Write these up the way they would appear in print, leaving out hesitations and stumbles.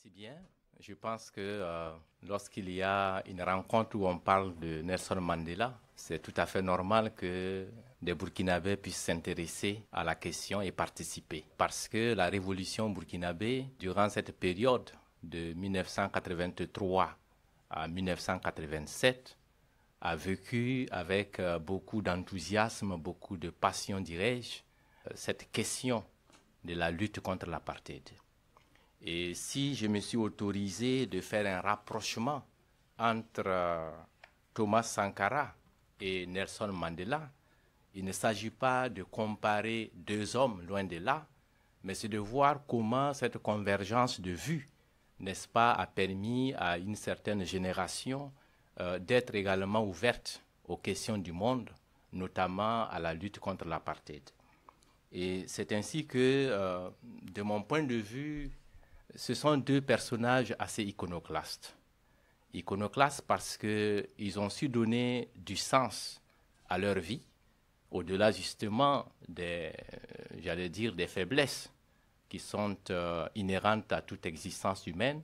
Merci bien. Je pense que lorsqu'il y a une rencontre où on parle de Nelson Mandela, c'est tout à fait normal que des Burkinabés puissent s'intéresser à la question et participer. Parce que la révolution burkinabé, durant cette période de 1983 à 1987, a vécu avec beaucoup d'enthousiasme, beaucoup de passion, dirais-je, cette question de la lutte contre l'apartheid. Et si je me suis autorisé de faire un rapprochement entre Thomas Sankara et Nelson Mandela, il ne s'agit pas de comparer deux hommes, loin de là, mais c'est de voir comment cette convergence de vues, n'est-ce pas, a permis à une certaine génération d'être également ouverte aux questions du monde, notamment à la lutte contre l'apartheid. Et c'est ainsi que, de mon point de vue, ce sont deux personnages assez iconoclastes. Iconoclastes parce qu'ils ont su donner du sens à leur vie, au-delà justement des, j'allais dire, des faiblesses qui sont inhérentes à toute existence humaine.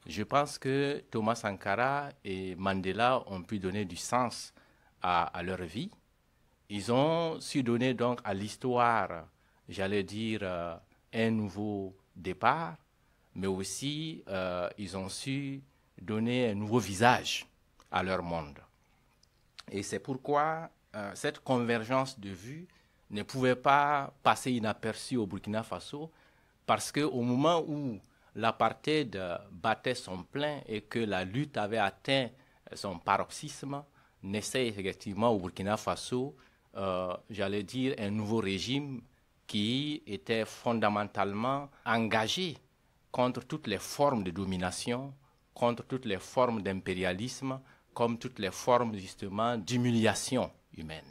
Je pense que Thomas Sankara et Mandela ont pu donner du sens à leur vie. Ils ont su donner donc à l'histoire, j'allais dire, un nouveau départ, mais aussi ils ont su donner un nouveau visage à leur monde. Et c'est pourquoi cette convergence de vues ne pouvait pas passer inaperçue au Burkina Faso, parce qu'au moment où l'apartheid battait son plein et que la lutte avait atteint son paroxysme, naissait effectivement au Burkina Faso, j'allais dire, un nouveau régime qui était fondamentalement engagé contre toutes les formes de domination, contre toutes les formes d'impérialisme, comme toutes les formes justement d'humiliation humaine.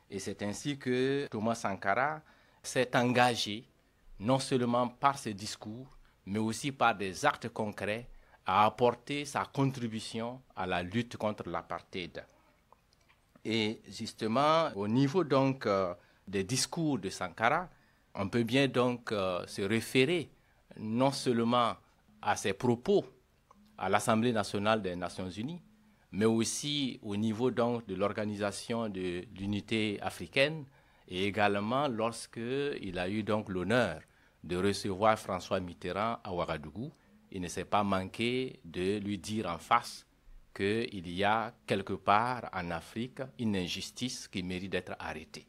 Et c'est ainsi que Thomas Sankara s'est engagé, non seulement par ses discours, mais aussi par des actes concrets, à apporter sa contribution à la lutte contre l'apartheid. Et justement, au niveau donc des discours de Sankara, on peut bien donc se référer non seulement à ses propos à l'Assemblée nationale des Nations unies, mais aussi au niveau donc de l'Organisation de l'Unité africaine et également lorsqu'il a eu donc l'honneur de recevoir François Mitterrand à Ouagadougou. Il ne s'est pas manqué de lui dire en face qu'il y a quelque part en Afrique une injustice qui mérite d'être arrêtée.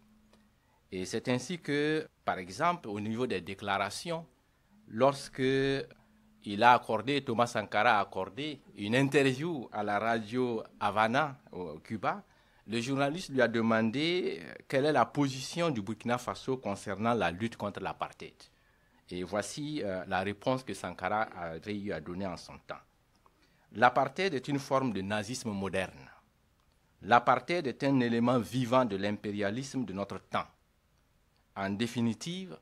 Et c'est ainsi que, par exemple, au niveau des déclarations, lorsque Thomas Sankara a accordé une interview à la radio Havana au Cuba, le journaliste lui a demandé quelle est la position du Burkina Faso concernant la lutte contre l'apartheid. Et voici la réponse que Sankara avait eu à donner en son temps. L'apartheid est une forme de nazisme moderne. L'apartheid est un élément vivant de l'impérialisme de notre temps. En définitive,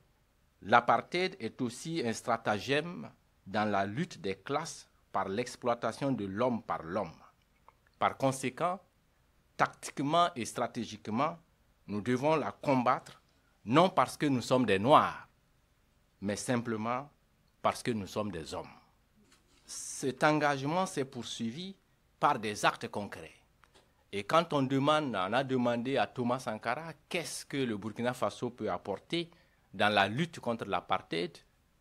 l'apartheid est aussi un stratagème dans la lutte des classes par l'exploitation de l'homme par l'homme. Par conséquent, tactiquement et stratégiquement, nous devons la combattre, non parce que nous sommes des Noirs, mais simplement parce que nous sommes des hommes. Cet engagement s'est poursuivi par des actes concrets. Et quand on a demandé à Thomas Sankara qu'est-ce que le Burkina Faso peut apporter dans la lutte contre l'apartheid,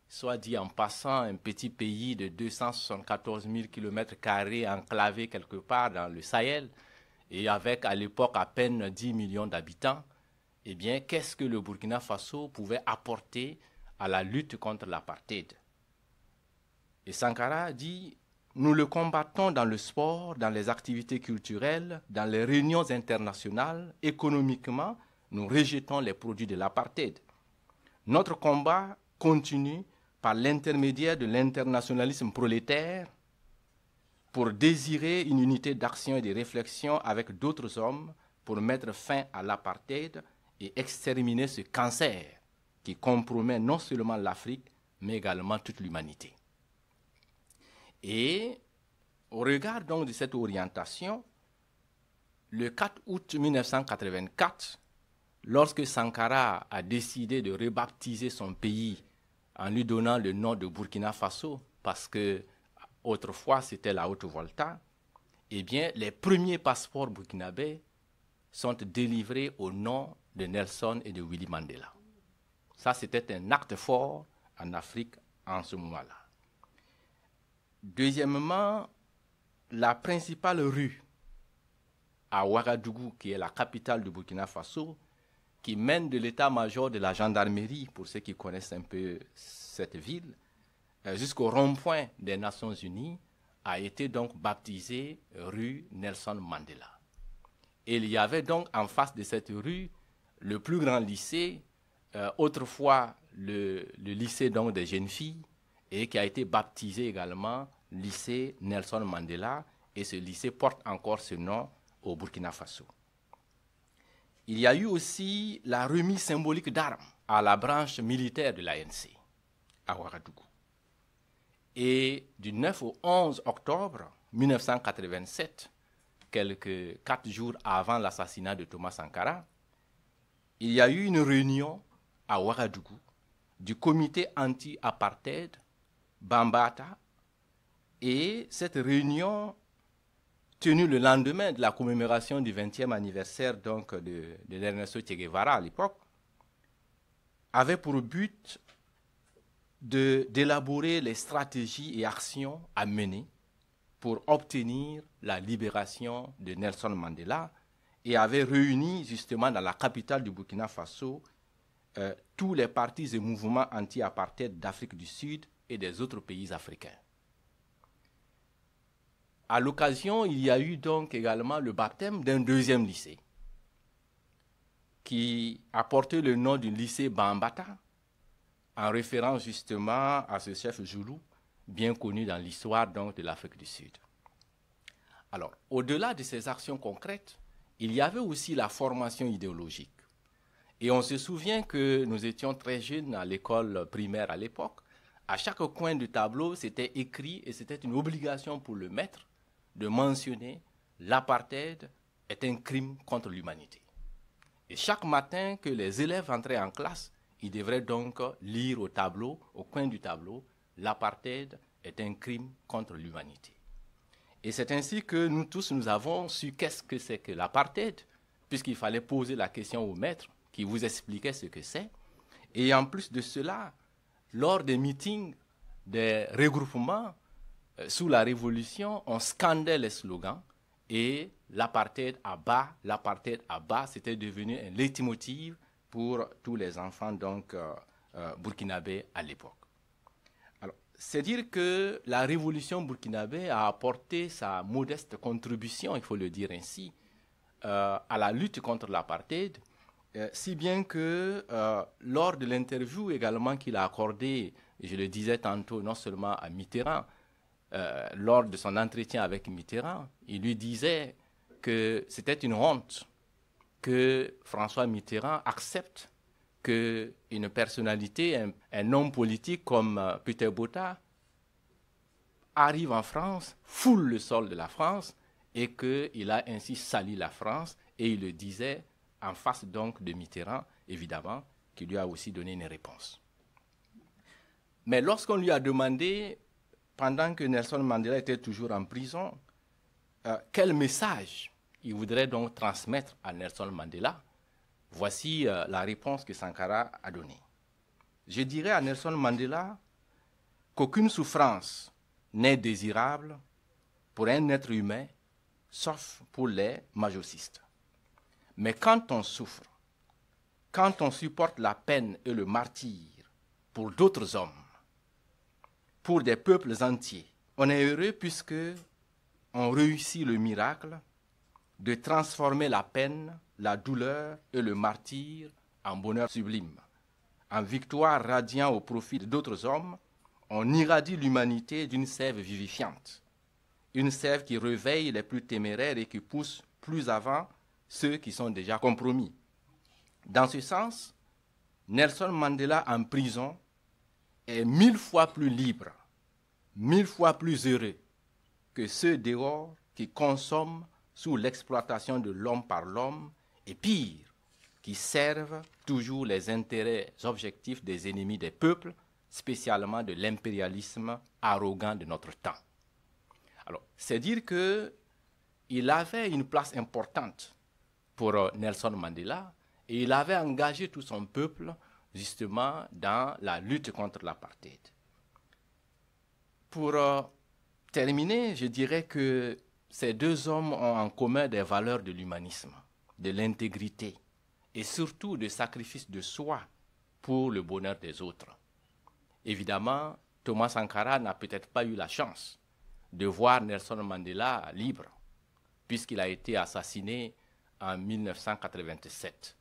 soit dit en passant, un petit pays de 274 000 km² enclavé quelque part dans le Sahel, et avec à l'époque à peine 10 millions d'habitants, eh bien, qu'est-ce que le Burkina Faso pouvait apporter à la lutte contre l'apartheid? Et Sankara dit: nous le combattons dans le sport, dans les activités culturelles, dans les réunions internationales. Économiquement, nous rejetons les produits de l'apartheid. Notre combat continue par l'intermédiaire de l'internationalisme prolétaire pour désirer une unité d'action et de réflexion avec d'autres hommes pour mettre fin à l'apartheid et exterminer ce cancer qui compromet non seulement l'Afrique, mais également toute l'humanité. Et au regard donc de cette orientation, le 4 août 1984, lorsque Sankara a décidé de rebaptiser son pays en lui donnant le nom de Burkina Faso, parce que autrefois c'était la Haute-Volta, eh bien, les premiers passeports burkinabés sont délivrés au nom de Nelson et de Willy Mandela. Ça, c'était un acte fort en Afrique en ce moment-là. Deuxièmement, la principale rue à Ouagadougou, qui est la capitale du Burkina Faso, qui mène de l'état-major de la gendarmerie, pour ceux qui connaissent un peu cette ville, jusqu'au rond-point des Nations Unies, a été donc baptisée rue Nelson Mandela. Et il y avait donc en face de cette rue le plus grand lycée, autrefois le lycée donc des jeunes filles, et qui a été baptisé également lycée Nelson Mandela, et ce lycée porte encore ce nom au Burkina Faso. Il y a eu aussi la remise symbolique d'armes à la branche militaire de l'ANC à Ouagadougou. Et du 9 au 11 octobre 1987, quelques 4 jours avant l'assassinat de Thomas Sankara, il y a eu une réunion à Ouagadougou du comité anti-apartheid Bambata, et cette réunion, tenue le lendemain de la commémoration du 20e anniversaire donc, de Ernesto Che Guevara à l'époque, avait pour but d'élaborer les stratégies et actions à mener pour obtenir la libération de Nelson Mandela, et avait réuni justement dans la capitale du Burkina Faso tous les partis et mouvements anti-apartheid d'Afrique du Sud et des autres pays africains. À l'occasion, il y a eu donc également le baptême d'un deuxième lycée qui a porté le nom du lycée Bambata, en référence justement à ce chef Zoulou, bien connu dans l'histoire donc de l'Afrique du Sud. Alors, au-delà de ces actions concrètes, il y avait aussi la formation idéologique. Et on se souvient que nous étions très jeunes à l'école primaire à l'époque. À chaque coin du tableau, c'était écrit et c'était une obligation pour le maître de mentionner l'apartheid est un crime contre l'humanité. Et chaque matin que les élèves entraient en classe, ils devraient donc lire au tableau, au coin du tableau, l'apartheid est un crime contre l'humanité. Et c'est ainsi que nous tous, nous avons su qu'est-ce que c'est que l'apartheid, puisqu'il fallait poser la question au maître qui vous expliquait ce que c'est. Et en plus de cela, lors des meetings, des regroupements, sous la Révolution, on scandait les slogans et l'apartheid à bas, c'était devenu un leitmotiv pour tous les enfants donc, burkinabés à l'époque. Alors, c'est dire que la révolution burkinabé a apporté sa modeste contribution, il faut le dire ainsi, à la lutte contre l'apartheid, si bien que lors de l'interview également qu'il a accordée, je le disais tantôt, non seulement à Mitterrand, lors de son entretien avec Mitterrand, il lui disait que c'était une honte que François Mitterrand accepte qu'une personnalité, un homme politique comme Peter Botha arrive en France, foule le sol de la France et qu'il a ainsi sali la France, et il le disait en face donc de Mitterrand, évidemment, qui lui a aussi donné une réponse. Mais lorsqu'on lui a demandé, pendant que Nelson Mandela était toujours en prison, quel message il voudrait donc transmettre à Nelson Mandela, voici la réponse que Sankara a donnée. Je dirais à Nelson Mandela qu'aucune souffrance n'est désirable pour un être humain, sauf pour les majocistes. Mais quand on souffre, quand on supporte la peine et le martyre pour d'autres hommes, pour des peuples entiers, on est heureux puisque on réussit le miracle de transformer la peine, la douleur et le martyre en bonheur sublime. En victoire radiant au profit d'autres hommes, on irradie l'humanité d'une sève vivifiante, une sève qui réveille les plus téméraires et qui pousse plus avant ceux qui sont déjà compromis. Dans ce sens, Nelson Mandela en prison est 1000 fois plus libre, 1000 fois plus heureux que ceux dehors qui consomment sous l'exploitation de l'homme par l'homme, et pire, qui servent toujours les intérêts objectifs des ennemis des peuples, spécialement de l'impérialisme arrogant de notre temps. Alors, c'est dire qu'il avait une place importante pour Nelson Mandela et il avait engagé tout son peuple justement dans la lutte contre l'apartheid. Pour terminer, je dirais que ces deux hommes ont en commun des valeurs de l'humanisme, de l'intégrité et surtout de sacrifice de soi pour le bonheur des autres. Évidemment, Thomas Sankara n'a peut-être pas eu la chance de voir Nelson Mandela libre, puisqu'il a été assassiné en 1987.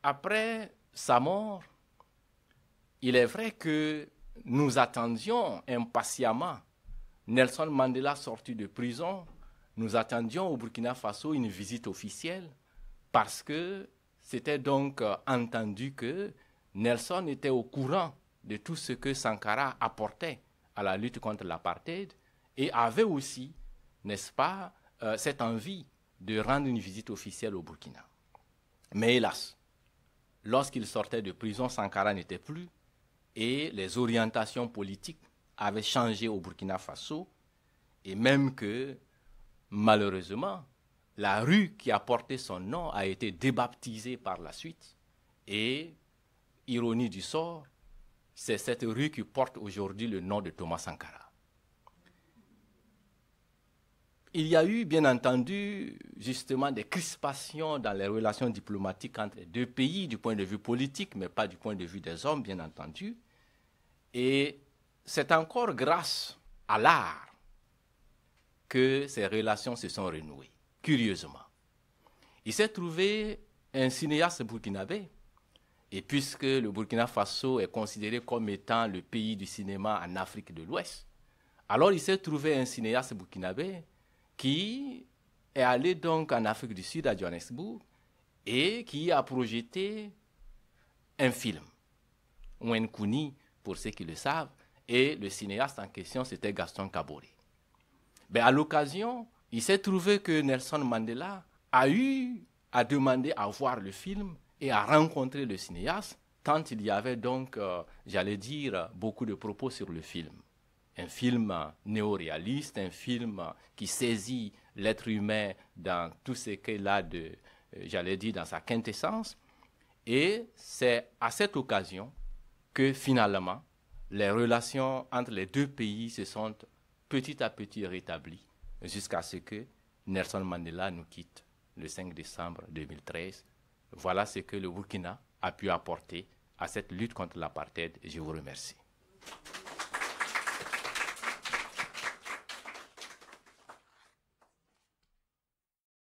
Après sa mort, il est vrai que nous attendions impatiemment Nelson Mandela sorti de prison. Nous attendions au Burkina Faso une visite officielle parce que c'était donc entendu que Nelson était au courant de tout ce que Sankara apportait à la lutte contre l'apartheid et avait aussi, n'est-ce pas, cette envie de rendre une visite officielle au Burkina. Mais hélas, lorsqu'il sortait de prison, Sankara n'était plus et les orientations politiques avaient changé au Burkina Faso et même que, malheureusement, la rue qui a porté son nom a été débaptisée par la suite et, ironie du sort, c'est cette rue qui porte aujourd'hui le nom de Thomas Sankara. Il y a eu, bien entendu, justement des crispations dans les relations diplomatiques entre les deux pays du point de vue politique, mais pas du point de vue des hommes, bien entendu. Et c'est encore grâce à l'art que ces relations se sont renouées, curieusement. Il s'est trouvé un cinéaste burkinabé, et puisque le Burkina Faso est considéré comme étant le pays du cinéma en Afrique de l'Ouest, alors il s'est trouvé un cinéaste burkinabé qui est allé donc en Afrique du Sud, à Johannesburg, et qui a projeté un film, Ouen Kouni, pour ceux qui le savent, et le cinéaste en question, c'était Gaston Kaboré. Ben, à l'occasion, il s'est trouvé que Nelson Mandela a eu à demander à voir le film et à rencontrer le cinéaste, tant il y avait donc, j'allais dire, beaucoup de propos sur le film. Un film néo-réaliste, un film qui saisit l'être humain dans tout ce qu'il a de, j'allais dire, dans sa quintessence. Et c'est à cette occasion que finalement, les relations entre les deux pays se sont petit à petit rétablies jusqu'à ce que Nelson Mandela nous quitte le 5 décembre 2013. Voilà ce que le Burkina a pu apporter à cette lutte contre l'apartheid. Je vous remercie.